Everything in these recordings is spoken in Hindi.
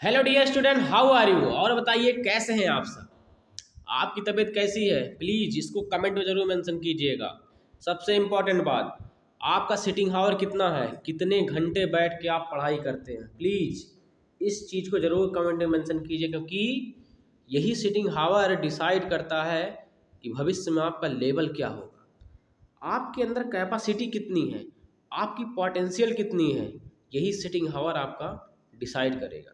Hello dear student, how are you. और बताइए कैसे हैं आप सब। आपकी तबीयत कैसी है, प्लीज इसको कमेंट में जरूर मेंशन कीजिएगा। सबसे इम्पोर्टेंट बात, आपका सिटिंग आवर कितना है, कितने घंटे बैठ के आप पढ़ाई करते हैं, प्लीज इस चीज को जरूर कमेंट में मेंशन कीजिए, क्योंकि यही सिटिंग आवर डिसाइड करता है कि भविष्य में आपका लेवल क्या होगा, आपके अंदर कैपेसिटी कितनी है, आपकी पोटेंशियल कितनी है। यही सिटिंग आवर आपका डिसाइड करेगा।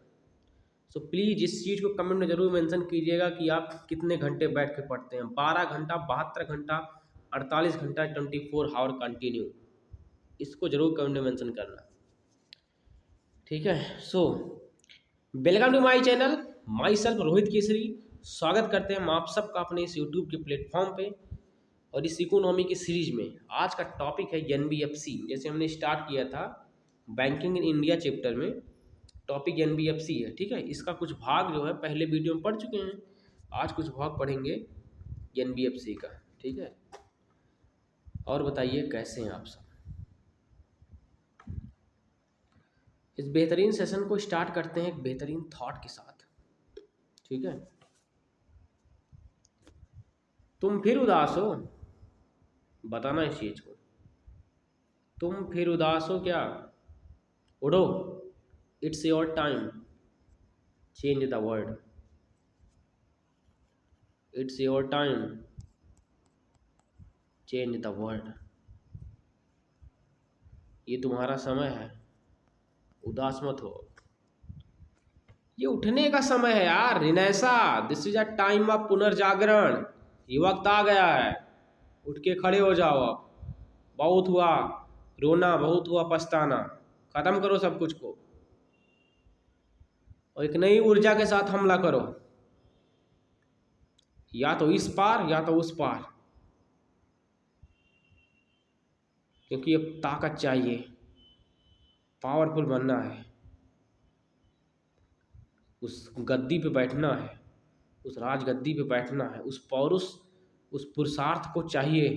सो प्लीज़ इस चीज़ को कमेंट में ज़रूर मेंशन कीजिएगा कि आप कितने घंटे बैठ के पढ़ते हैं। 12 घंटा, 72 घंटा, 48 घंटा, 24 आवर कंटिन्यू, इसको ज़रूर कमेंट में मेंशन करना। ठीक है। So welcome to my channel, myself Rohit Kesari. स्वागत करते हैं हम आप सबका अपने इस यूट्यूब के प्लेटफॉर्म पे। और इस इकोनॉमी की सीरीज में आज का टॉपिक है NBFC। जैसे हमने स्टार्ट किया था बैंकिंग इन इंडिया चैप्टर में, टॉपिक NBFC है। ठीक है, इसका कुछ भाग जो है पहले वीडियो में पढ़ चुके हैं, आज कुछ भाग पढ़ेंगे NBFC का। ठीक है, और बताइए कैसे हैं आप सब। इस बेहतरीन सेशन को स्टार्ट करते हैं एक बेहतरीन थॉट के साथ। ठीक है, तुम फिर उदास हो, बताना इस चीज को। तुम फिर उदास हो क्या, उठो, it's your time, change the world. It's your time, change the world. ये तुम्हारा समय है, उदास मत हो। ये उठने का समय है यार, renaissance, this is a time of पुनर्जागरण। ये वक्त आ गया है, उठ के खड़े हो जाओ। अब बहुत हुआ रोना, बहुत हुआ पछताना, खत्म करो सब कुछ को और एक नई ऊर्जा के साथ हमला करो, या तो इस पार या तो उस पार। क्योंकि अब ताकत चाहिए, पावरफुल बनना है, उस गद्दी पे बैठना है, उस राजगद्दी पे बैठना है, उस पौरुष, उस पुरुषार्थ को चाहिए।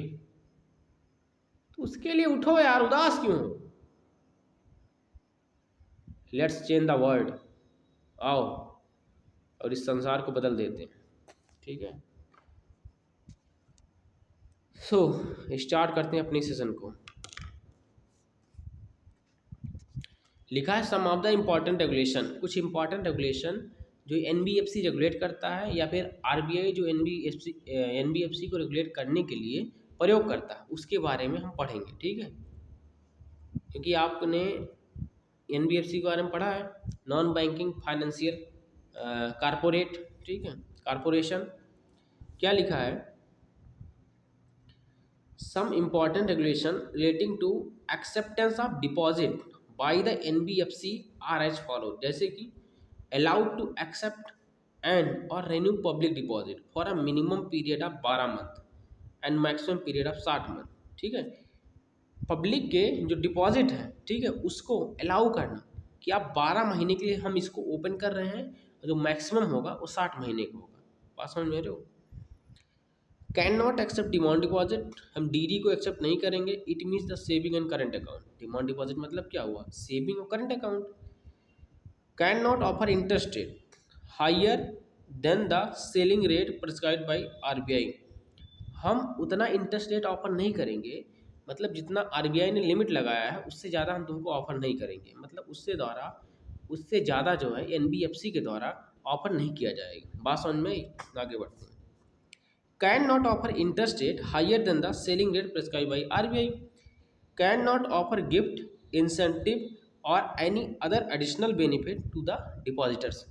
तो उसके लिए उठो यार, उदास क्यों हो। लेट्स चेंज द वर्ल्ड, आओ और इस संसार को बदल देते हैं। ठीक है, सो स्टार्ट करते हैं अपनी सेशन को। लिखा है सम ऑफ द इम्पॉर्टेंट रेगुलेशन, कुछ इंपॉर्टेंट रेगुलेशन जो NBFC रेगुलेट करता है या फिर RBI जो NBFC को रेगुलेट करने के लिए प्रयोग करता है, उसके बारे में हम पढ़ेंगे। ठीक है, क्योंकि आपने NBFC के बारे में पढ़ा है, नॉन बैंकिंग फाइनेंशियल कारपोरेट। ठीक है, कारपोरेशन। क्या लिखा है, some important regulation relating to acceptance of deposit by the NBFC are as follow. जैसे कि अलाउड टू एक्सेप्ट एंड और renew public deposit for a minimum period of 12 month and maximum period of 60 month. ठीक है, पब्लिक के जो डिपॉजिट है, ठीक है, उसको अलाउ करना कि आप 12 महीने के लिए हम इसको ओपन कर रहे हैं, जो मैक्सिमम होगा वो 60 महीने का होगा। बात समझ में आ रहे हो। Cannot accept demand deposit, हम DD को एक्सेप्ट नहीं करेंगे। It means the saving and current account. Demand deposit मतलब क्या हुआ, सेविंग और current account. Can not offer interest rate higher than the ceiling rate prescribed by RBI, हम उतना इंटरेस्ट रेट ऑफर नहीं करेंगे, मतलब जितना RBI ने लिमिट लगाया है उससे ज़्यादा हम तुमको ऑफर नहीं करेंगे, मतलब उससे ज़्यादा जो है NBFC के द्वारा ऑफर नहीं किया जाएगा। बात समझ में आई? आगे बढ़ते हैं। Can not offer interest rate higher than the ceiling rate prescribed by RBI, can not offer gift incentive और any other additional benefit to the depositors.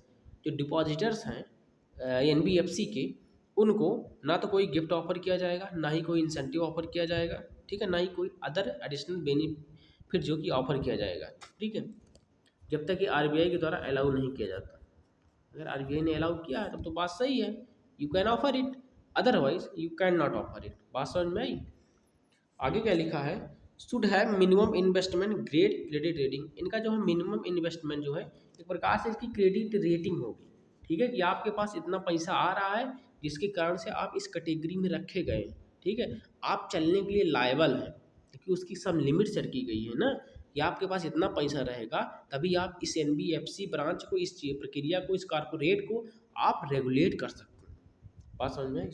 जो डिपॉजिटर्स हैं NBFC के, उनको ना तो कोई गिफ्ट ऑफर किया जाएगा, ना ही कोई इंसेंटिव ऑफर किया जाएगा। ठीक है, ना ही कोई अदर एडिशनल बेनिफिट जो कि ऑफर किया जाएगा। ठीक है, जब तक कि RBI के द्वारा अलाउ नहीं किया जाता। अगर RBI ने अलाउ किया है तब तो बात सही है, you can offer it, otherwise you can not offer it. बात समझ में आई? आगे क्या लिखा है, should have minimum investment grade credit rating. इनका जो है मिनिमम इन्वेस्टमेंट जो है, एक प्रकार से इसकी क्रेडिट रेटिंग होगी। ठीक है, कि आपके पास इतना पैसा आ रहा है जिसके कारण से आप इस कैटेगरी में रखे गए हैं। ठीक है, आप चलने के लिए लायबल हैं, क्योंकि उसकी सब लिमिट सेट की गई है ना, या आपके पास इतना पैसा रहेगा तभी आप इस एनबीएफसी ब्रांच को, इस प्रक्रिया को, इस कारपोरेट को आप रेगुलेट कर सकते हैं। बात समझ में आई?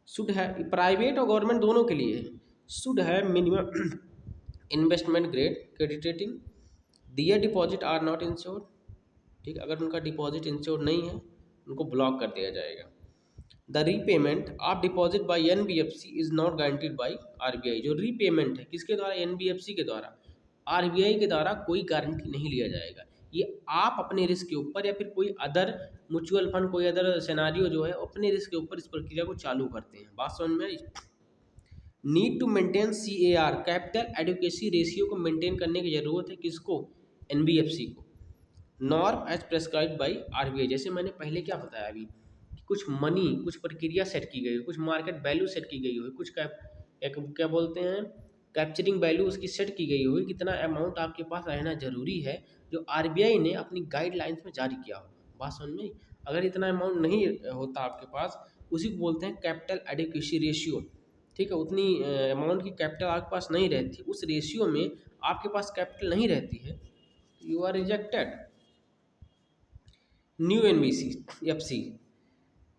शुड है प्राइवेट और गवर्नमेंट दोनों के लिए, शुड है minimum investment grade credit rating, their deposit are not insured. ठीक है, अगर उनका डिपॉजिट इंश्योर्ड नहीं है उनको ब्लॉक कर दिया जाएगा। The repayment of deposit by NBFC is not guaranteed by RBI. जो रीपेमेंट है किसके द्वारा? एनबीएफसी के द्वारा, आरबीआई के द्वारा कोई गारंटी नहीं लिया जाएगा। ये आप अपने रिस्क के ऊपर या फिर कोई अदर म्यूचुअल फंड, कोई अदर सिनेरियो जो है अपने रिस्क के ऊपर इस प्रक्रिया को चालू करते हैं। बात समझ में आई? Need to maintain CAR, capital adequacy ratio को मेंटेन करने की जरूरत है। किसको? एनबीएफसी को। Norm as prescribed by RBI. जैसे मैंने पहले क्या बताया अभी, कुछ मनी, कुछ प्रक्रिया सेट की गई हो, कुछ मार्केट वैल्यू सेट की गई हो, कुछ एक क्या बोलते हैं कैप्चरिंग वैल्यू उसकी सेट की गई हो, कितना अमाउंट आपके पास रहना जरूरी है जो आरबीआई ने अपनी गाइडलाइंस में जारी किया हो। बात समझ में? अगर इतना अमाउंट नहीं होता आपके पास, उसी को बोलते हैं कैपिटल एडिक्वेसी रेशियो। ठीक है, उतनी अमाउंट की कैपिटल आपके पास नहीं रहती, उस रेशियो में आपके पास कैपिटल नहीं रहती है, you are rejected. New NBFC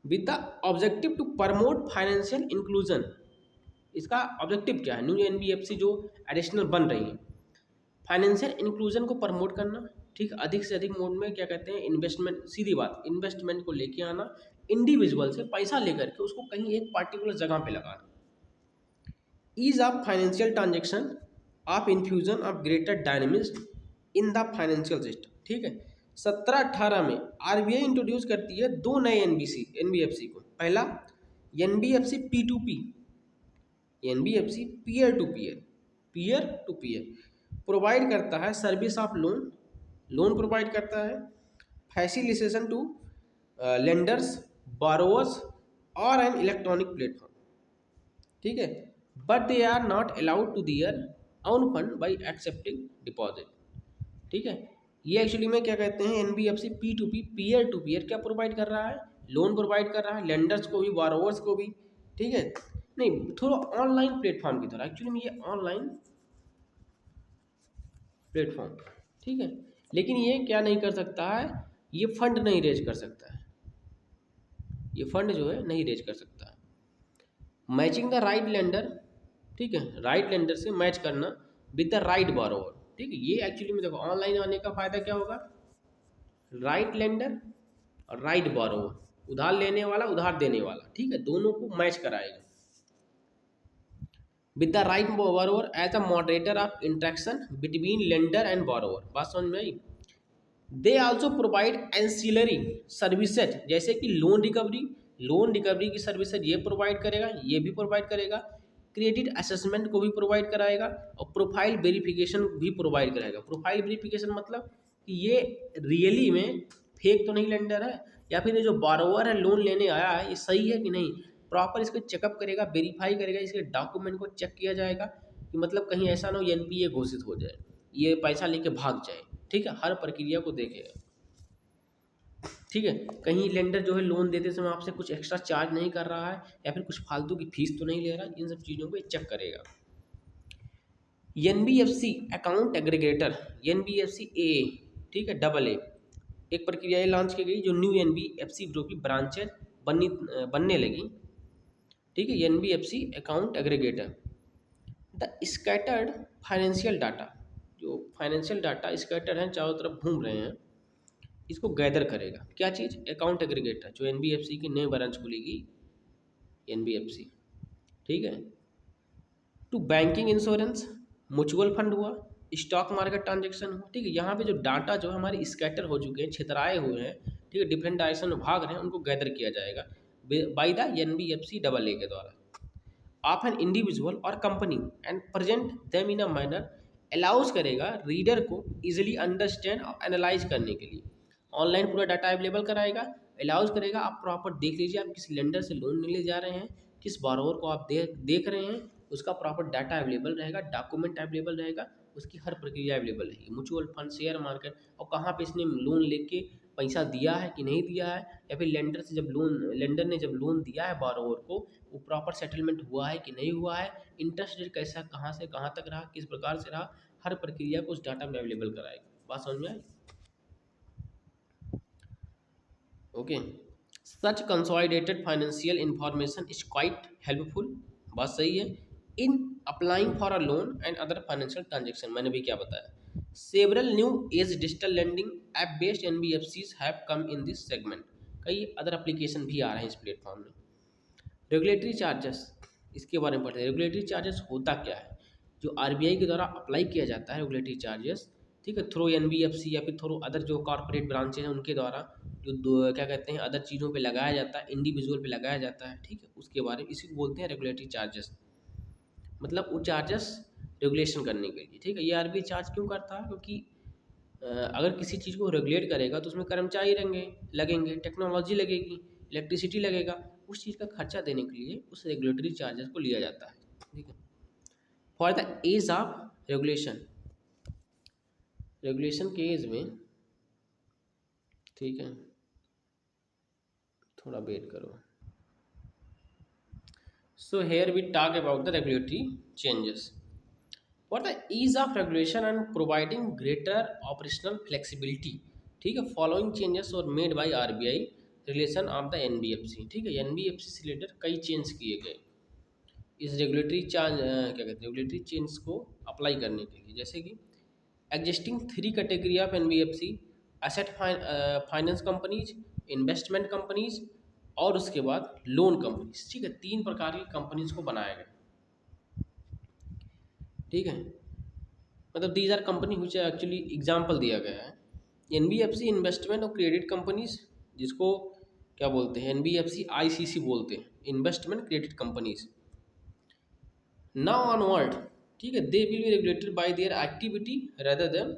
with the objective to promote financial inclusion. इसका ऑब्जेक्टिव क्या है? न्यू एनबीएफसी जो एडिशनल बन रही है, फाइनेंशियल इंक्लूजन को प्रमोट करना। ठीक, अधिक से अधिक मोड में क्या कहते हैं इन्वेस्टमेंट, सीधी बात इन्वेस्टमेंट को लेके आना, इंडिविजुअल से पैसा लेकर के उसको कहीं एक पार्टिकुलर जगह पे लगाना। Ease of financial transaction of infusion of greater dynamism in the financial system. ठीक है, 17-18 में आरबीआई इंट्रोड्यूस करती है दो नए एनबीएफसी को। पहला NBFC P2P, NBFC peer to peer provide करता है सर्विस ऑफ लोन प्रोवाइड करता है, फैसिलिटेशन टू लेंडर्स, बारोवर्स और एन इलेक्ट्रॉनिक प्लेटफॉर्म। ठीक है, but they are not allowed to their own fund by accepting deposit. ठीक है, ये एक्चुअली में क्या कहते हैं NBFC P2P peer to peer क्या प्रोवाइड कर रहा है? लोन प्रोवाइड कर रहा है, लेंडर्स को भी, बारोवर्स को भी। ठीक है, नहीं थोड़ा ऑनलाइन प्लेटफॉर्म की तरह, एक्चुअली में ये ऑनलाइन प्लेटफॉर्म। ठीक है, लेकिन ये क्या नहीं कर सकता है, ये फंड नहीं रेज कर सकता है, ये फंड जो है नहीं रेज कर सकता है। मैचिंग द राइट लेंडर, ठीक है, राइट लेंडर से मैच करना विद द राइट बारोवर। ठीक है, ये एक्चुअली में देखो ऑनलाइन आने का फायदा क्या होगा, राइट लेंडर और राइट बारोवर, उधार लेने वाला उधार देने वाला, ठीक है, दोनों को मैच कराएगा with the right borrower as a moderator of interaction between lender and borrower. बात समझ में आई? They also provide ancillary services, जैसे कि लोन रिकवरी की सर्विसेज ये प्रोवाइड करेगा, ये भी प्रोवाइड करेगा, क्रेडिट असेसमेंट को भी प्रोवाइड कराएगा और प्रोफाइल वेरिफिकेशन भी प्रोवाइड कराएगा। प्रोफाइल वेरिफिकेशन मतलब कि ये रियली में फेक तो नहीं लेंडर है, या फिर ये जो बारोवर है लोन लेने आया है ये सही है कि नहीं, प्रॉपर इसको चेकअप करेगा, वेरीफाई करेगा, इसके डॉक्यूमेंट को चेक किया जाएगा कि मतलब कहीं ऐसा ना हो एनपीए घोषित हो जाए, ये पैसा लेके भाग जाए। ठीक है, हर प्रक्रिया को देखेगा। ठीक है, कहीं लेंडर जो है लोन देते समय आपसे कुछ एक्स्ट्रा चार्ज नहीं कर रहा है या फिर कुछ फालतू की फीस तो नहीं ले रहा, इन सब चीज़ों को चेक करेगा। एनबीएफसी अकाउंट एग्रीगेटर, एनबीएफसी ए, ठीक है, AA, एक प्रक्रिया लॉन्च की गई जो न्यू एनबीएफसी ग्रुप की ब्रांचेज बनने लगी। ठीक है, NBFC account aggregator the scattered financial data, जो फाइनेंशियल डाटा स्कैटर्ड हैं चारों तरफ घूम रहे हैं, इसको गैदर करेगा। क्या चीज़? अकाउंट एग्रीगेटर, जो एनबीएफसी की नई ब्रांच खुलेगी एनबीएफसी। ठीक है, to banking, insurance, mutual fund हुआ, स्टॉक मार्केट ट्रांजेक्शन हुआ। ठीक है, यहाँ पे जो डाटा जो हमारे स्कैटर हो चुके हैं, छितराए हुए हैं, ठीक है, डिफरेंट डायरेक्शन में भाग रहे हैं, उनको गैदर किया जाएगा बाय द एनबीएफसी AA के द्वारा ऑफ एन इंडिविजुअल और company and present them in a manner, allows करेगा रीडर को इजीली अंडरस्टैंड और एनालाइज करने के लिए। ऑनलाइन पूरा डाटा अवेलेबल कराएगा, अलाउज करेगा, आप प्रॉपर देख लीजिए आप किस लेंडर से लोन लेने जा रहे हैं, किस बारोवर को आप देख रहे हैं, उसका प्रॉपर डाटा अवेलेबल रहेगा, डॉक्यूमेंट अवेलेबल रहेगा, उसकी हर प्रक्रिया अवेलेबल रहेगी, म्यूचुअल फंड, शेयर मार्केट और कहाँ पे इसने लोन लेके पैसा दिया है कि नहीं दिया है, या फिर लेंडर ने जब लोन दिया है बोरोवर को, वो प्रॉपर सेटलमेंट हुआ है कि नहीं हुआ है, इंटरेस्ट रेट कैसा, कहाँ से कहाँ तक रहा, किस प्रकार से रहा, हर प्रक्रिया को उस डाटा में अवेलेबल कराएगा। बात समझ में आई? Okay. Such consolidated financial information is quite helpful, बात सही है, in applying for a loan and other financial transaction. मैंने भी क्या बताया, several new age digital lending app based NBFCs have come in this segment. कई अदर एप्लीकेशन भी आ रहे हैं इस प्लेटफॉर्म में। रेगुलेटरी चार्जेस, इसके बारे में पढ़ते हैं। रेगुलेटरी चार्जेस होता क्या है, जो आरबीआई के द्वारा अप्लाई किया जाता है रेगुलेटरी चार्जेस, ठीक है, थ्रू एनबीएफसी या फिर थ्रू अदर जो कॉर्पोरेट ब्रांचेज हैं उनके द्वारा, जो क्या कहते हैं, अदर चीज़ों पे लगाया जाता है, इंडिविजुअल पे लगाया जाता है, ठीक है, उसके बारे में इसी को बोलते हैं रेगुलेटरी चार्जेस। मतलब वो चार्जेस रेगुलेशन करने के लिए, ठीक है। ये आरबीआई चार्ज क्यों करता है, क्योंकि अगर किसी चीज़ को रेगुलेट करेगा तो उसमें कर्मचारी लगेंगे, टेक्नोलॉजी लगेगी, इलेक्ट्रिसिटी लगेगा, उस चीज़ का खर्चा देने के लिए उस रेगुलेटरी चार्जेस को लिया जाता है, ठीक है। For the age of regulation, regulation के एज में, ठीक है, थोड़ा वेट करो। So here we talk about the regulatory changes for the ease of regulation and providing greater operational flexibility, ठीक है, following changes are made by RBI relation of the NBFC, ठीक है। एनबीएफसी से रिलेटेड कई चेंज किए गए इस रेगुलेटरी चार्ज, क्या कहते हैं, रेगुलेटरी चेंज को अप्लाई करने के लिए। जैसे कि existing 3 category of NBFC, asset finance companies, investment companies, और उसके बाद लोन कंपनीज, ठीक है, 3 प्रकार की कंपनीज को बनाया गया, ठीक है। मतलब these are company which actually example दिया गया है, एनबीएफसी इन्वेस्टमेंट और क्रेडिट कंपनीज, जिसको क्या बोलते हैं, एनबीएफसी आईसीसी बोलते हैं, investment credit companies. Now onward, ठीक है, they will be regulated by their activity rather than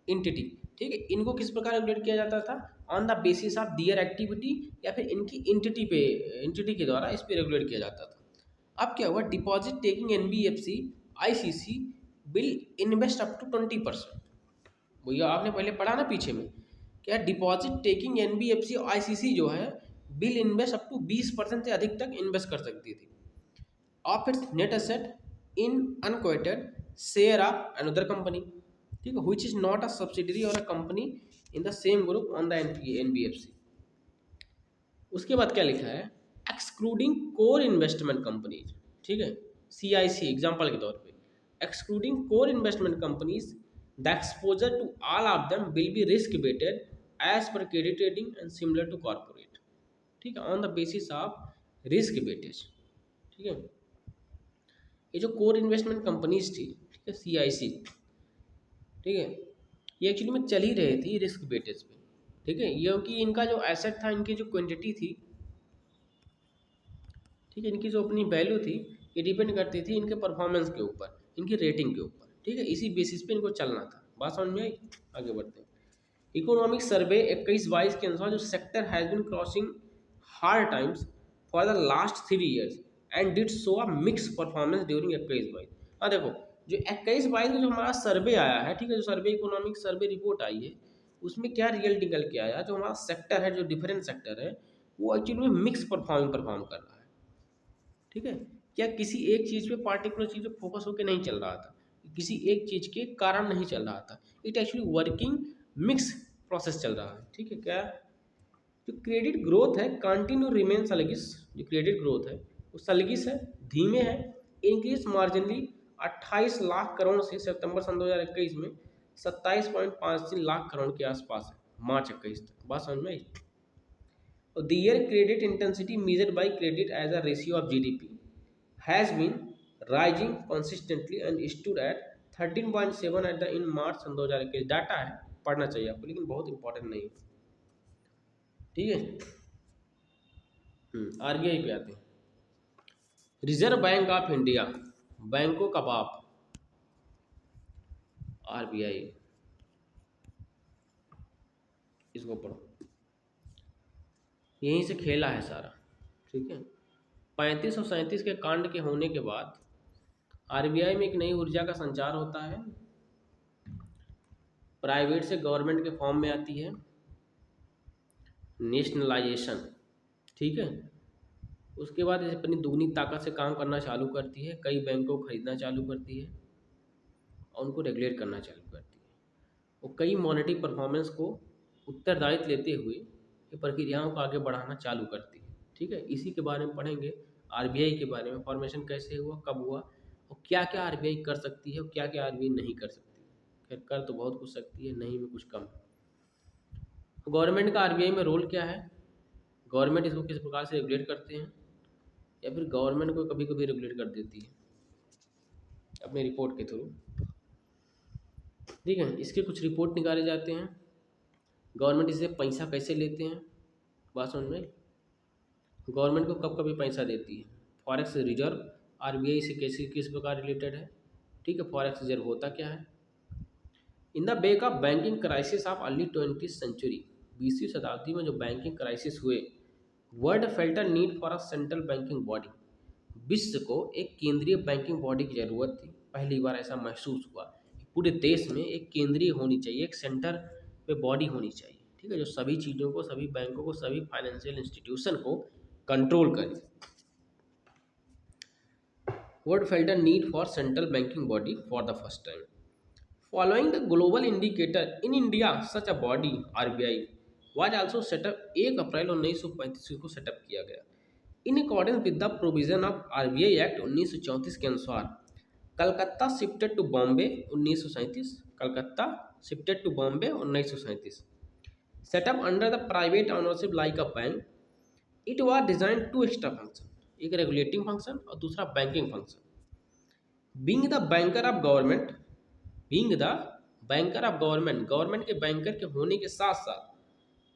entity, ठीक है। इनको किस प्रकार रेगुलेट किया जाता था, on the basis of their activity, या फिर इनकी इंटिटी के द्वारा इस पर रेगुलेट किया जाता था। अब क्या हुआ, deposit taking NBFC ICC will invest up to 20%। भैया आपने पहले पढ़ा ना पीछे में, क्या डिपॉजिट टेकिंग एनबीएफसी आईसीसी जो है बिल इन्वेस्ट अप टू 20% से अधिक तक इन्वेस्ट कर सकती थी of its net asset in unquoted share of another company, ठीक है, which is not a subsidiary और a company in the same group on the NBFC. उसके बाद क्या लिखा है, एक्सक्लूडिंग कोर इन्वेस्टमेंट कंपनीज, ठीक है, सीआईसी एग्जांपल के तौर पे, excluding core investment companies, the exposure to all of them will be risk weighted as per credit rating and similar to corporate, ठीक है, on the basis of risk weightage, ठीक है। ये जो कोर इन्वेस्टमेंट कंपनीज थी, ठीक है, सीआईसी, ठीक है, ये एक्चुअली में चल ही रही थी रिस्क वेटेज पे, ठीक है, क्योंकि इनका जो एसेट था, इनकी जो क्वांटिटी थी, ठीक है, इनकी जो अपनी वैल्यू थी, ये डिपेंड करती थी इनके परफॉर्मेंस के ऊपर, इनकी रेटिंग के ऊपर, ठीक है, इसी बेसिस पे इनको चलना था। बात समझ में आई? आगे बढ़ते हैं। इकोनॉमिक सर्वे 21-22 के अनुसार जो sector has been crossing hard times for the last 3 years and did show a mix performance during 21-22। हाँ देखो, जो 21-22 में जो हमारा सर्वे आया है, ठीक है, जो सर्वे इकोनॉमिक सर्वे रिपोर्ट आई है, उसमें क्या रिजल्ट निकल के आया, जो हमारा सेक्टर है, जो डिफरेंट सेक्टर है, वो एक्चुअली में मिक्स परफॉर्म कर रहा है, ठीक है। क्या किसी एक चीज़ पे पार्टिकुलर चीज़ पे फोकस होकर नहीं चल रहा था, किसी एक चीज़ के कारण नहीं चल रहा था, it actually working mix process चल रहा है, ठीक है। क्या जो क्रेडिट ग्रोथ है कंटिन्यू रिमेन सलगिस, जो क्रेडिट ग्रोथ है वो सलगिस है, धीमे है, इंक्रीज मार्जिनली 28 लाख करोड़ से सितंबर सन 2021 में 27.53 लाख करोड़ के आसपास है मार्च 21 तक। बात समझ में आई? The year credit intensity measured by credit as a ratio of GDP has been rising consistently and stood at 13.7 at the in March सन 2021। डाटा है, पढ़ना चाहिए आपको, लेकिन बहुत इंपॉर्टेंट नहीं है, ठीक है। आरबीआई पे आते हैं। रिजर्व बैंक ऑफ इंडिया, बैंकों का बाप, आरबीआई, इसको पढ़ो, यहीं से खेला है सारा, ठीक है। 35 और 37 के कांड के होने के बाद आरबीआई में एक नई ऊर्जा का संचार होता है, प्राइवेट से गवर्नमेंट के फॉर्म में आती है, नेशनलाइजेशन, ठीक है। उसके बाद जैसे अपनी दुगनी ताकत से काम करना चालू करती है, कई बैंकों को खरीदना चालू करती है और उनको रेगुलेट करना चालू करती है। वो कई मॉनेटरी परफॉर्मेंस को उत्तरदायित्व लेते हुए ये प्रक्रियाओं को आगे बढ़ाना चालू करती है, ठीक है। इसी के बारे में पढ़ेंगे, आरबीआई के बारे में, फॉर्मेशन कैसे हुआ, कब हुआ और क्या क्या आरबीआई कर सकती है और क्या क्या आरबीआई नहीं कर सकती। खैर कर तो बहुत कुछ सकती है, नहीं में कुछ कम है। गवर्नमेंट का आरबीआई में रोल क्या है, गवर्नमेंट इसको किस प्रकार से रेगुलेट करते हैं या फिर गवर्नमेंट को कभी कभी रेगुलेट कर देती है अपने रिपोर्ट के थ्रू, ठीक है। इसके कुछ रिपोर्ट निकाले जाते हैं, गवर्नमेंट इससे पैसा कैसे लेते हैं, बात समझ में। गवर्नमेंट को कब कभी पैसा देती है, फॉरेक्स रिजर्व आरबीआई से कैसे किस प्रकार रिलेटेड है, ठीक है। फॉरेक्स रिजर्व होता क्या है। In the wake of banking crisis of early 20th century, 20वीं शताब्दी में जो बैंकिंग क्राइसिस हुए, world felt a need for a central banking body, विश्व को एक केंद्रीय बैंकिंग बॉडी की जरूरत थी। पहली बार ऐसा महसूस हुआ कि पूरे देश में एक केंद्रीय होनी चाहिए, एक सेंटर पे बॉडी होनी चाहिए, ठीक है, जो सभी चीज़ों को, सभी बैंकों को, सभी फाइनेंशियल इंस्टीट्यूशन को कंट्रोल करे। World felt a need for central banking body for the first time following the global indicator in India. Such a body RBI was also set up 1 अप्रैल 1935 को सेटअप किया गया। In accordance with the provision of RBI act 1934 के अनुसार Calcutta shifted to Bombay 1937, Calcutta shifted to Bombay 1937, setup under the private ownership like a bank. It was design to extra function, एक रेगुलेटिंग फंक्शन और दूसरा banking function. Being the banker of government, being the banker of government, government के बैंकर के होने के साथ साथ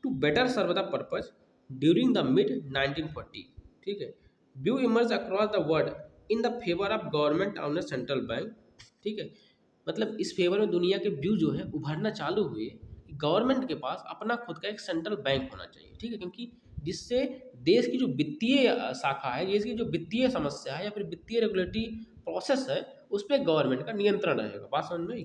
to better serve the purpose during the mid 1940, ठीक है। View emerge across the world in the favour of government on a central bank, ठीक है। मतलब इस फेवर में दुनिया के व्यू जो है उभरना चालू हुए कि गवर्नमेंट के पास अपना खुद का एक सेंट्रल बैंक होना चाहिए, ठीक है, क्योंकि जिससे देश की जो वित्तीय शाखा है, देश की जो वित्तीय समस्या है या फिर वित्तीय रेगुलेटरी प्रोसेस है, उस पर गवर्नमेंट का नियंत्रण रहेगा। बात समझ में आई।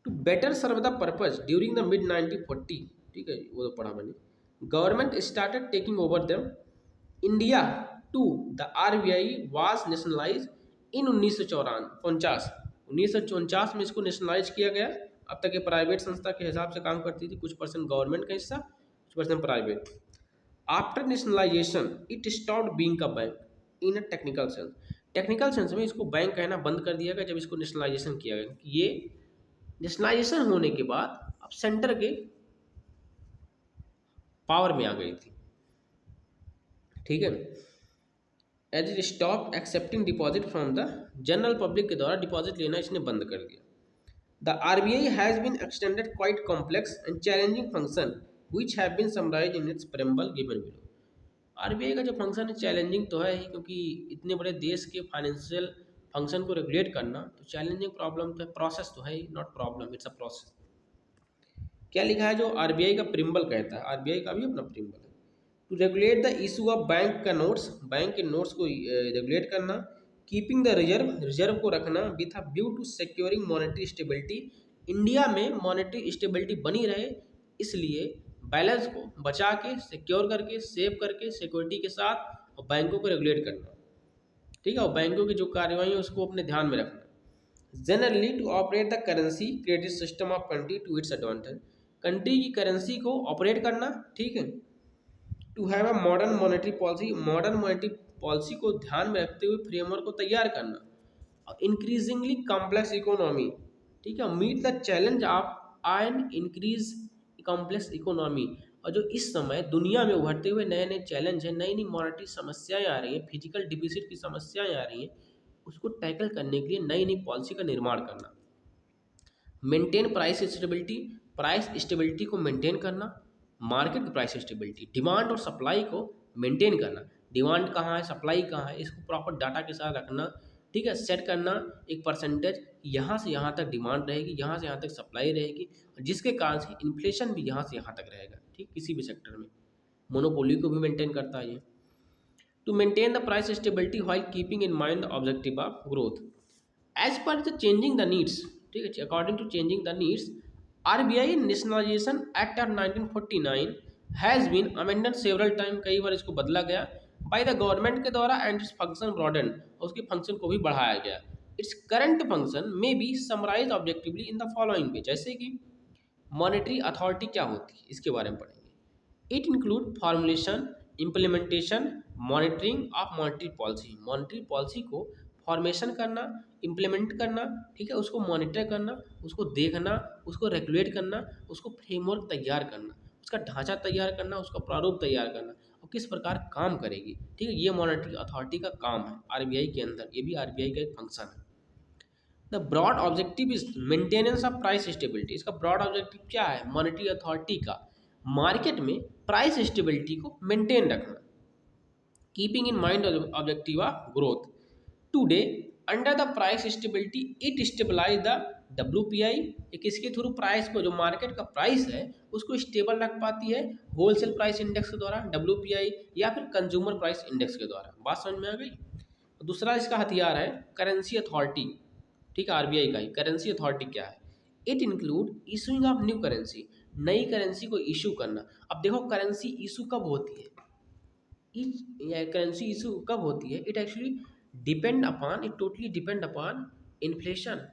To better serve the purpose during the mid 1940, ठीक है, वो तो पढ़ा मैंने। Government started taking over them India to the RBI was nationalised in 1949 में इसको नेशनलाइज किया गया। अब तक ये प्राइवेट संस्था के हिसाब से काम करती थी, कुछ परसेंट गवर्नमेंट का हिस्सा, कुछ percent private. After nationalisation it stopped being a bank in a technical sense, technical sense में इसको बैंक कहना बंद कर दिया गया जब इसको नेशनलाइजेशन किया गया। ये नेशनलाइजेशन होने के बाद अब सेंटर के पावर में आ गई थी, ठीक है। As it stop excepting deposit from the general public के द्वारा डिपॉजिट लेना इसने बंद कर दिया। The RBI has been extended quite complex and challenging function which have been summarised in its preamble given below. RBI का जो फंक्शन है चैलेंजिंग तो है ही, क्योंकि इतने बड़े देश के फाइनेंशियल फंक्शन को रेगुलेट करना तो चैलेंजिंग प्रॉब्लम तो है, प्रोसेस तो है ही, not problem, it's a process. क्या लिखा है जो आरबीआई का प्रिम्बल कहता है, आरबीआई का भी अपना प्रिम्बल है। To regulate the issue of bank का नोट्स, बैंक के नोट्स को रेगुलेट करना। कीपिंग द रिजर्व, रिजर्व को रखना with a view to securing monetary stability, India में मॉनेटरी स्टेबिलिटी बनी रहे इसलिए बैलेंस को बचा के, सिक्योर करके, सेव करके, सिक्योरिटी के साथ और बैंकों को रेगुलेट करना, ठीक है, और बैंकों की जो कार्यवाही है उसको अपने ध्यान में रखना। Generally to operate the currency credit system of country to its advantage, country की करेंसी को ऑपरेट करना, ठीक है। To have a modern monetary policy, modern monetary policy को ध्यान में रखते हुए फ्रेमवर्क को तैयार करना। और इंक्रीजिंगली कॉम्प्लेक्स इकोनॉमी, ठीक है, meet the challenge of an increase complex economy, और जो इस समय दुनिया में उभरते हुए नए नए चैलेंज हैं, नई नई मॉनेटरी समस्याएं आ रही हैं, फिजिकल डिफिसिट की समस्याएं आ रही हैं, उसको टैकल करने के लिए नई नई पॉलिसी का निर्माण करना। Maintain price stability, price stability को मेंटेन करना। मार्केट प्राइस स्टेबिलिटी, डिमांड और सप्लाई को मेंटेन करना, डिमांड कहाँ है, सप्लाई कहाँ है, इसको प्रॉपर डाटा के साथ रखना, ठीक है। सेट करना एक परसेंटेज, यहाँ से यहाँ तक डिमांड रहेगी, यहाँ से यहाँ तक सप्लाई रहेगी, जिसके कारण से इन्फ्लेशन भी यहाँ से यहाँ तक रहेगा, ठीक, किसी भी सेक्टर में। मोनोपोली को भी मेंटेन करता है ये। To maintain the price stability while keeping in mind the objective of growth as per the changing the needs, ठीक है, according to changing the needs. RBI nationalisation act of 1949 has been amended several time, कई बार इसको बदला गया, बाय द गवर्नमेंट के द्वारा, एंड इट्स फंक्शन ब्रॉडन, उसके फंक्शन को भी बढ़ाया गया। इट्स करंट फंक्शन में be summarise objectively in the following way, जैसे कि मॉनेटरी अथॉरिटी क्या होती है इसके बारे में पढ़ेंगे। It include formulation, implementation, monitoring of monetary policy, monetary policy को फॉर्मेशन करना, इम्प्लीमेंट करना, ठीक है, उसको मॉनिटर करना, उसको देखना, उसको रेगुलेट करना, उसको फ्रेमवर्क तैयार करना, उसका ढांचा तैयार करना, उसका प्रारूप तैयार करना और किस प्रकार काम करेगी, ठीक है, ये मॉनेटरी अथॉरिटी का काम है आरबीआई के अंदर, ये भी आरबीआई का एक फंक्शन है। The broad objective is maintenance of price stability, इसका ब्रॉड ऑब्जेक्टिव क्या है मॉनेटरी अथॉरिटी का, मार्केट में प्राइस स्टेबिलिटी को मेंटेन रखना, keeping in mind objective of growth. Today under the price stability it stabilise the WPI, एक इसके थ्रू प्राइस को, जो मार्केट का प्राइस है उसको स्टेबल रख पाती है होलसेल प्राइस इंडेक्स के द्वारा, WPI, या फिर कंज्यूमर प्राइस इंडेक्स के द्वारा। बात समझ में आ गई। दूसरा इसका हथियार है करेंसी अथॉरिटी, ठीक है, आरबीआई का ही। करेंसी अथॉरिटी क्या है? It include issuing of new currency, नई करेंसी को इशू करना। अब देखो करेंसी इशू कब होती है, करेंसी इशू कब होती है, it actually depend upon, it totally depend upon inflation,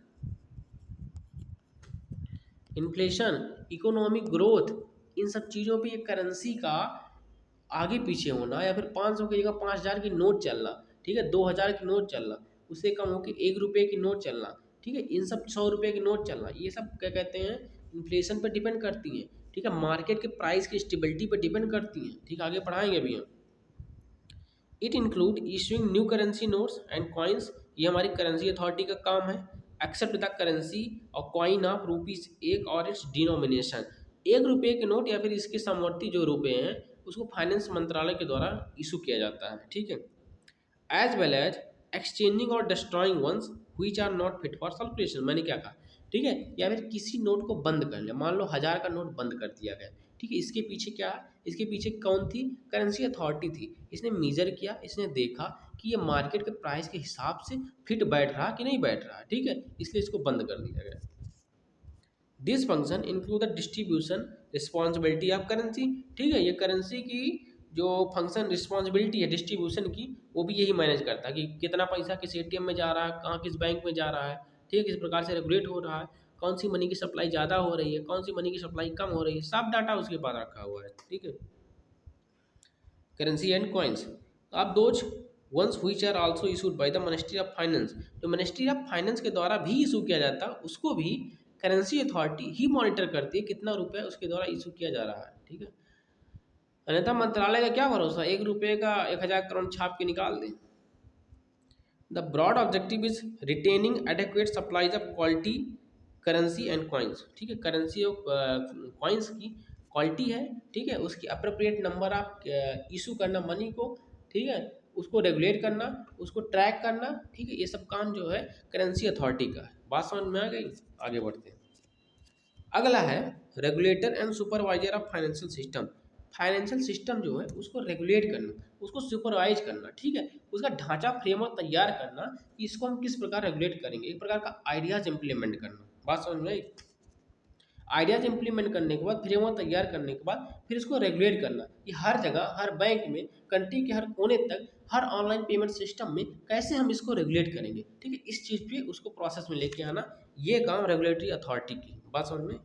inflation, economic growth, इन सब चीज़ों पे ये करेंसी का आगे पीछे होना, या फिर 500 की जगह 5000 की नोट चलना, ठीक है, 2000 की नोट चलना, उससे कम होकर 1 रुपये की नोट चलना, ठीक है, इन सब 100 रुपये की नोट चलना, ये सब क्या कहते हैं, इन्फ्लेशन पर डिपेंड करती हैं, ठीक है, मार्केट के प्राइस की स्टेबिलिटी पर डिपेंड करती हैं, ठीक है, आगे पढ़ाएंगे अभी हम। It include issuing new currency notes and coins, ये हमारी करेंसी अथॉरिटी का काम है। एक्सेप्ट द करेंसी और कॉइन ऑफ रुपीज एक और इट्स डिनोमिनेशन, 1 रुपये के नोट या फिर इसके समवर्ती जो रुपए हैं उसको फाइनेंस मंत्रालय के द्वारा इशू किया जाता है, ठीक है। एज वेल एज एक्सचेंजिंग और destroying ones which are not fit for circulation, मैंने क्या कहा, ठीक है, या फिर किसी नोट को बंद कर लिया, मान लो 1000 का नोट बंद कर दिया गया, ठीक है, इसके पीछे क्या, इसके पीछे कौन थी, करेंसी अथॉरिटी थी। इसने मेजर किया, इसने देखा कि ये मार्केट के प्राइस के हिसाब से फिट बैठ रहा कि नहीं बैठ रहा, ठीक है, इसलिए इसको बंद कर दिया गया। This function include the distribution responsibility of currency, ठीक है, ये करेंसी की जो फंक्शन रिस्पॉन्सिबिलिटी है डिस्ट्रीब्यूशन की, वो भी यही मैनेज करता है कि कितना पैसा किस एटीएम में जा रहा है, कहाँ किस बैंक में जा रहा है, ठीक है, किस प्रकार से रेगुलेट हो रहा है, कौन सी मनी की सप्लाई ज़्यादा हो रही है, कौन सी मनी की सप्लाई कम हो रही है, सब डाटा उसके पास रखा हुआ है, ठीक है। करेंसी एंड कॉइन्स, अब those ones which are also issued by the ministry of finance, जो मिनिस्ट्री ऑफ फाइनेंस के द्वारा भी इशू किया जाता है उसको भी करेंसी अथॉरिटी ही मॉनिटर करती है कितना रुपया उसके द्वारा इशू किया जा रहा है, ठीक है। अन्यथा मंत्रालय का क्या भरोसा, 1 रुपये का 1000 करोड़ छाप के निकाल दें। The broad objective is retaining adequate supplies of quality currency and coins, ठीक है, करेंसी और कॉइन्स की क्वालिटी है, ठीक है, उसकी अप्रोप्रिएट नंबर ऑफ इशू करना मनी को, ठीक है, उसको रेगुलेट करना, उसको ट्रैक करना, ठीक है, ये सब काम जो है करेंसी अथॉरिटी का है। बात समझ में आ गई, आगे बढ़ते हैं। अगला है regulator and supervisor of financial system, financial system जो है उसको रेगुलेट करना, उसको सुपरवाइज करना, ठीक है, उसका ढांचा फ्रेमवर्क तैयार करना कि इसको हम किस प्रकार रेगुलेट करेंगे, एक प्रकार का आइडियाज इंप्लीमेंट करना। बात समझ में आई। आइडियाज इंप्लीमेंट करने के बाद, फ्रेमवर्क तैयार करने के बाद फिर इसको रेगुलेट करना कि हर जगह, हर बैंक में, कंट्री के हर कोने तक, हर ऑनलाइन पेमेंट सिस्टम में कैसे हम इसको रेगुलेट करेंगे, ठीक है, इस चीज़ पे उसको प्रोसेस में लेके आना, ये काम रेगुलेटरी अथॉरिटी की। बात समझ में।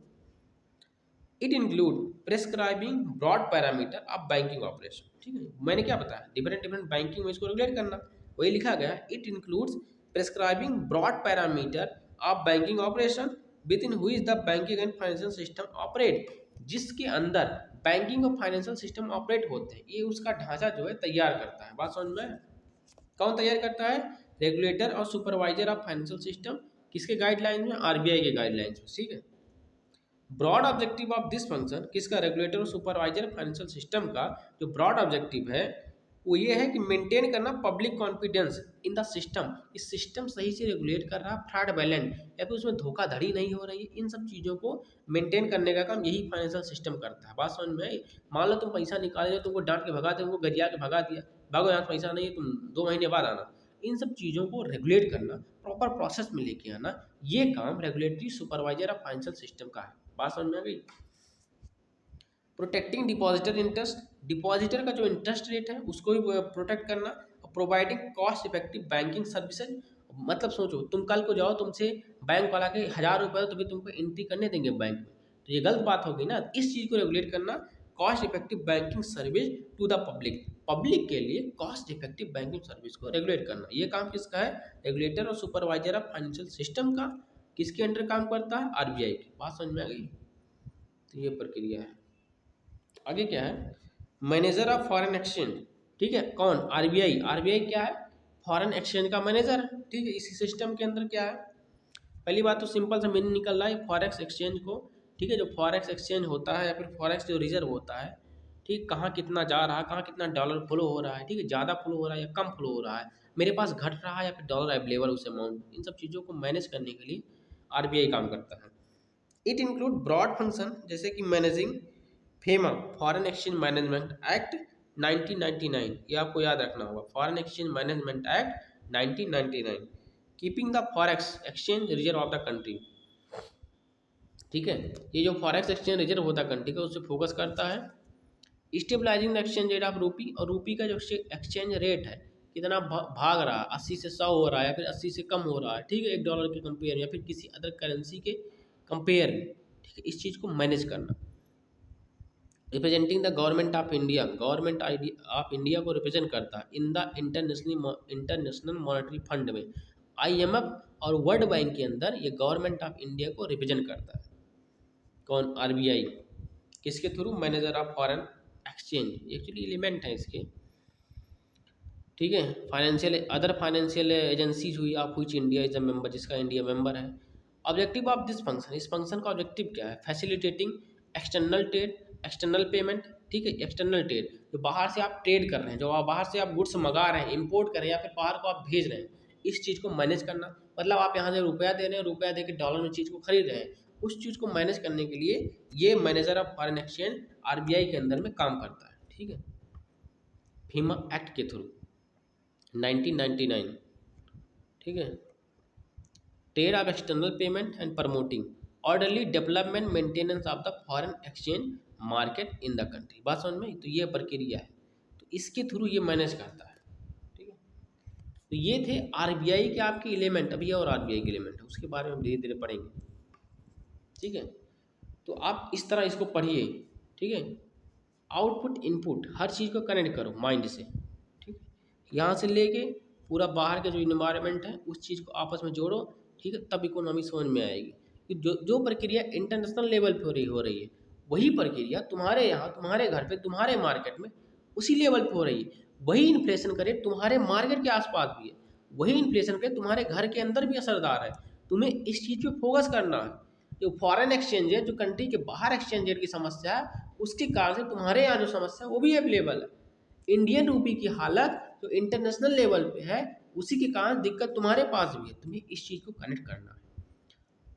It include prescribing broad parameter of banking operation, ठीक है, मैंने क्या बताया, डिफरेंट डिफरेंट बैंकिंग में इसको रेगुलेट करना, वही लिखा गया है। It includes prescribing broad parameter of banking operation within which the banking and financial system operate, जिसके अंदर बैंकिंग और फाइनेंशियल सिस्टम ऑपरेट होते हैं, ये उसका ढांचा जो है तैयार करता है। बात समझ में। कौन तैयार करता है? रेगुलेटर और सुपरवाइजर ऑफ फाइनेंशियल सिस्टम, किसके गाइडलाइंस में? आरबीआई के गाइडलाइंस में, ठीक है। Broad objective of this function, किसका? रेगुलेटर और सुपरवाइजर फाइनेंशियल सिस्टम का जो ब्रॉड ऑब्जेक्टिव है वो ये है कि मेंटेन करना public confidence in the system, इस सिस्टम सही से रेगुलेट कर रहा, फ्रॉड बैलेंस या फिर उसमें धोखाधड़ी नहीं हो रही है, इन सब चीज़ों को मेंटेन करने का काम यही फाइनेंशियल सिस्टम करता है। बात समझ में आई। मान लो तुम पैसा निकाल रहे हो, तुमको डांट के भगा दे, तुमको गरिया के भगा दिया, भागो यहाँ पैसा नहीं है, तुम 2 महीने बाद आना, इन सब चीज़ों को रेगुलेट करना, प्रॉपर प्रोसेस में लेके आना, ये काम regulatory supervisor of financial system का है। बात समझ में आ गई। प्रोटेक्टिंग डिपॉजिटर इंटरेस्ट, डिपॉजिटर का जो इंटरेस्ट रेट है उसको भी प्रोटेक्ट करना। Providing cost effective banking services, मतलब सोचो तुम कल को जाओ, तुमसे बैंक वाला के 1000 रुपये तो भी तुमको एंट्री करने देंगे बैंक में, तो ये गलत बात होगी ना। इस चीज़ को रेगुलेट करना, cost effective banking service to the public, public के लिए कॉस्ट इफेक्टिव बैंकिंग सर्विस को रेगुलेट करना, ये काम किसका है? रेगुलेटर और सुपरवाइजर ऑफ फाइनेंशियल सिस्टम का। किसके अंडर काम करता है? आरबीआई की। बात समझ में आ गई? तो ये प्रक्रिया है। आगे क्या है? मैनेजर ऑफ फॉरेन एक्सचेंज, ठीक है, कौन? आरबीआई। आरबीआई क्या है? फॉरेन एक्सचेंज का मैनेजर, ठीक है। इसी सिस्टम के अंदर क्या है? पहली बात तो सिंपल सा मीनिंग निकल रहा है फॉरेक्स एक्सचेंज को, ठीक है। जो फॉरेक्स एक्सचेंज होता है या फिर फॉरेक्स जो रिजर्व होता है, ठीक, कहाँ कितना जा रहा है, कहाँ कितना डॉलर फ्लो हो रहा है, ठीक है, ज़्यादा फ्लो हो रहा है या कम फ्लो हो रहा है, मेरे पास घट रहा है या फिर डॉलर अवेलेबल उस अमाउंट, इन सब चीज़ों को मैनेज करने के लिए आरबीआई काम करता है। इट इंक्लूड ब्रॉड फंक्शन जैसे कि managing FEMA foreign exchange management act 1999, ये आपको याद रखना होगा, foreign exchange management act 1999, keeping the forex exchange reserve of the country, ठीक है। ये जो फॉरेक्स एक्सचेंज रिजर्व होता है कंट्री का, उससे फोकस करता है। Stabilising the exchange rate of rupee, और रूपी का जो एक्सचेंज रेट है कितना भाग रहा है, 80 से 100 हो रहा है या फिर 80 से कम हो रहा है, ठीक है, $1 के कंपेयर या फिर किसी अदर करेंसी के कंपेयर में, ठीक है, इस चीज़ को मैनेज करना। Representing the government of India, government of India को रिप्रेजेंट करता है in the international monetary fund में, आईएमएफ और वर्ल्ड बैंक के अंदर ये गवर्नमेंट ऑफ इंडिया को रिप्रेजेंट करता है। कौन? आरबीआई। किसके through? Manager of foreign exchange, actually element है इसके, ठीक है। फाइनेंशियल अदर फाइनेंशियल एजेंसीज हुई, of which India is a member, जिसका इंडिया मेंबर है। ऑब्जेक्टिव ऑफ दिस फंक्शन, इस फंक्शन का ऑब्जेक्टिव क्या है? Facilitating external trade, external payment, ठीक है, एक्सटर्नल ट्रेड, जो बाहर से आप ट्रेड कर रहे हैं, जो आप बाहर से आप गुड्स मंगा रहे हैं, इंपोर्ट कर रहे हैं या फिर बाहर को आप भेज रहे हैं, इस चीज़ को मैनेज करना। मतलब आप यहाँ से रुपया दे रहे हैं, रुपया दे के डॉलर में चीज़ को खरीद रहे हैं, उस चीज़ को मैनेज करने के लिए ये manager of foreign exchange RBI के अंदर में काम करता है, ठीक है, फीमा एक्ट के थ्रू 1999, ठीक है। Trade off external payment and promoting orderly development maintenance of the foreign exchange market in the country. बात समझ में? तो ये प्रक्रिया है, तो इसके थ्रू ये मैनेज करता है, ठीक है। तो ये थे आरबीआई के आपके एलिमेंट, अभी और आरबीआई के एलिमेंट है, उसके बारे में धीरे धीरे पढ़ेंगे, ठीक है। तो आप इस तरह इसको पढ़िए, ठीक है। आउटपुट इनपुट हर चीज़ को कनेक्ट करो माइंड से, ठीक है, यहाँ से लेके पूरा बाहर के जो इन्वायरमेंट है उस चीज़ को आपस में जोड़ो, ठीक है, तब इकोनॉमी समझ में आएगी। कि जो जो प्रक्रिया इंटरनेशनल लेवल पे हो रही है, वही प्रक्रिया तुम्हारे यहाँ, तुम्हारे घर पे, तुम्हारे मार्केट में उसी लेवल पे हो रही है। वही इन्फ्लेशन का रेट तुम्हारे मार्केट के आसपास भी है, वही इन्फ्लेशन रेट तुम्हारे घर के अंदर भी असरदार है। तुम्हें इस चीज़ पे फोकस करना है। जो फॉरेन एक्सचेंज है, जो कंट्री के बाहर एक्सचेंज रेट की समस्या है, उसके कारण से तुम्हारे यहाँ जो समस्या है वो भी अवेलेबल है। इंडियन रूपी की हालत जो इंटरनेशनल लेवल पे है, उसी के कारण दिक्कत तुम्हारे पास भी है। तुम्हें इस चीज़ को कनेक्ट करना है,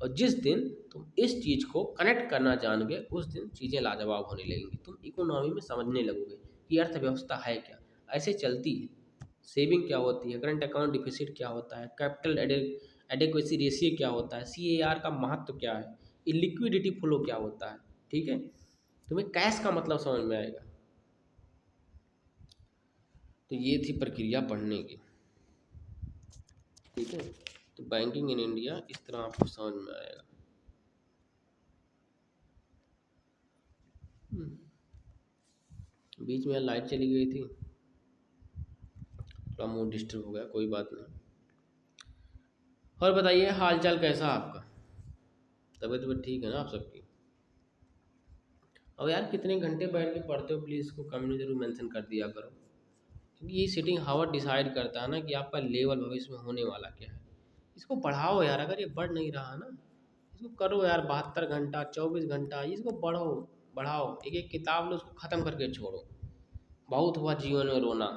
और जिस दिन तुम इस चीज़ को कनेक्ट करना जानोगे, उस दिन चीज़ें लाजवाब होने लगेंगी। तुम इकोनॉमी में समझने लगोगे कि अर्थव्यवस्था है क्या, ऐसे चलती है, सेविंग क्या होती है, करंट अकाउंट डिफिसिट क्या होता है, कैपिटल एडेक्वेसी रेशियो क्या होता है, सीएआर का महत्व क्या है, इलिक्विडिटी फ्लो क्या होता है, ठीक है। तुम्हें कैश का मतलब समझ में आएगा। तो ये थी प्रक्रिया पढ़ने की, ठीक है। तो बैंकिंग इन इंडिया इस तरह आपको समझ में आएगा। बीच में लाइट चली गई थी, थोड़ा मूड डिस्टर्ब हो गया, कोई बात नहीं। और बताइए हाल चाल कैसा आपका? तबीयत वबीयत ठीक है ना आप सबकी? अब यार कितने घंटे बैठ के पढ़ते हो, प्लीज़ इसको कमेंट में जरूर मेंशन कर दिया करो, क्योंकि ये सिटिंग हावर डिसाइड करता है ना कि आपका लेवल भविष्य में होने वाला क्या है। इसको बढ़ाओ यार, अगर ये बढ़ नहीं रहा ना, इसको करो यार, 72 घंटा 24 घंटा इसको बढ़ो, बढ़ाओ। एक एक किताब लो, उसको ख़त्म करके छोड़ो। बहुत हुआ जीवन में रोना,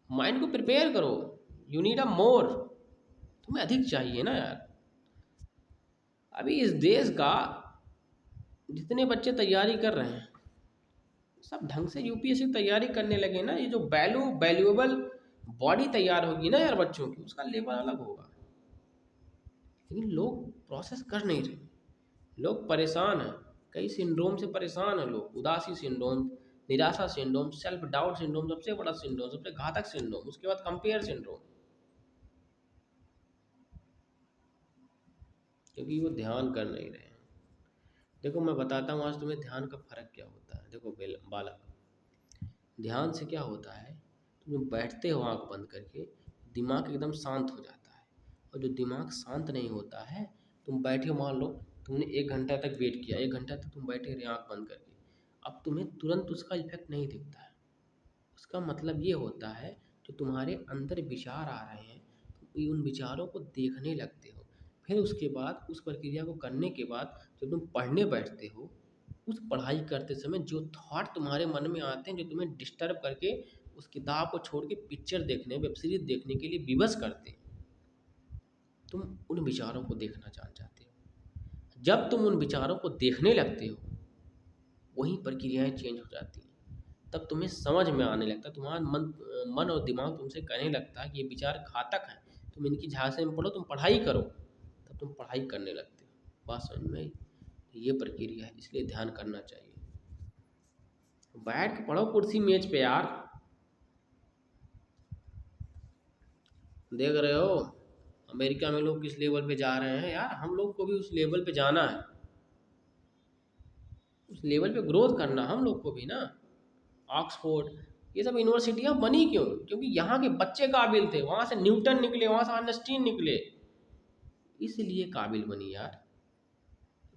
माइंड को प्रिपेयर करो। यू नीड अ मोर, तुम्हें अधिक चाहिए ना यार। अभी इस देश का जितने बच्चे तैयारी कर रहे हैं, सब ढंग से यूपीएससी तैयारी करने लगे ना, ये जो वैल्यूएबल बॉडी तैयार होगी ना यार बच्चों की, उसका लेवल अलग होगा। लेकिन लोग प्रोसेस कर नहीं रहे, लोग परेशान हैं, कई सिंड्रोम से परेशान हैं लोग। उदासी सिंड्रोम, निराशा सिंड्रोम, सेल्फ डाउट सिंड्रोम, सबसे बड़ा सिंड्रोम, सबसे घातक सिंड्रोम। उसके बाद कंपेयर सिंड्रोम, क्योंकि वो ध्यान कर नहीं रहे हैं। देखो मैं बताता हूँ आज तुम्हें ध्यान का फर्क क्या होता है। देखो बालक, ध्यान से क्या होता है, तुम बैठते हो आंख बंद करके, दिमाग एकदम शांत हो जाता है। और जो दिमाग शांत नहीं होता है, तुम बैठे हो, मान लो तुमने 1 घंटा तक वेट किया, 1 घंटा तक तुम बैठे रहे आंख बंद करके, अब तुम्हें तुरंत उसका इफेक्ट नहीं दिखता है। उसका मतलब ये होता है, जो तुम्हारे अंदर विचार आ रहे हैं, तुम उन विचारों को देखने लगते हो। फिर उसके बाद उस प्रक्रिया को करने के बाद जब तुम पढ़ने बैठते हो, उस पढ़ाई करते समय जो थॉट तुम्हारे मन में आते हैं, जो तुम्हें डिस्टर्ब करके उस किताब को छोड़ के पिक्चर देखने, वेब सीरीज देखने के लिए विवश करते हैं, तुम उन विचारों को देखना जान जाते हो। जब तुम उन विचारों को देखने लगते हो, वही प्रक्रियाएं चेंज हो जाती हैं। तब तुम्हें समझ में आने लगता है, तुम्हारा मन और दिमाग तुमसे कहने लगता है कि ये विचार घातक हैं, तुम इनकी झांसे में पढ़ो, तुम पढ़ाई करो। तब तुम पढ़ाई करने लगते हो। बात समझ में आई? तो ये प्रक्रिया है, इसलिए ध्यान करना चाहिए। बैठ के पढ़ो कुर्सी मेज पे यार। देख रहे हो अमेरिका में लोग किस लेवल पे जा रहे हैं यार, हम लोग को भी उस लेवल पे जाना है, उस लेवल पे ग्रोथ करना हम लोग को भी ना। ऑक्सफोर्ड, ये सब यूनिवर्सिटियां बनी क्यों? क्योंकि यहाँ के बच्चे काबिल थे, वहां से न्यूटन निकले, वहां से आइंस्टीन निकले, इसलिए काबिल बनी यार।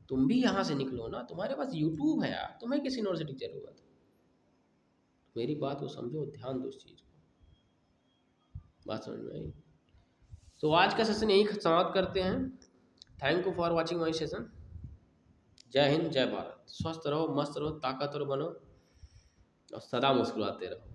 तुम भी यहाँ से निकलो ना, तुम्हारे पास यूट्यूब है यार, तुम्हें किस यूनिवर्सिटी की जरूरत है? मेरी बात को समझो, ध्यान दो उस चीज़ को। बात समझ में आई? तो आज का सेशन यही समाप्त करते हैं। Thank you for watching my session. जय हिंद, जय भारत। स्वस्थ रहो, मस्त रहो, ताकतवर बनो और सदा मुस्कुराते रहो।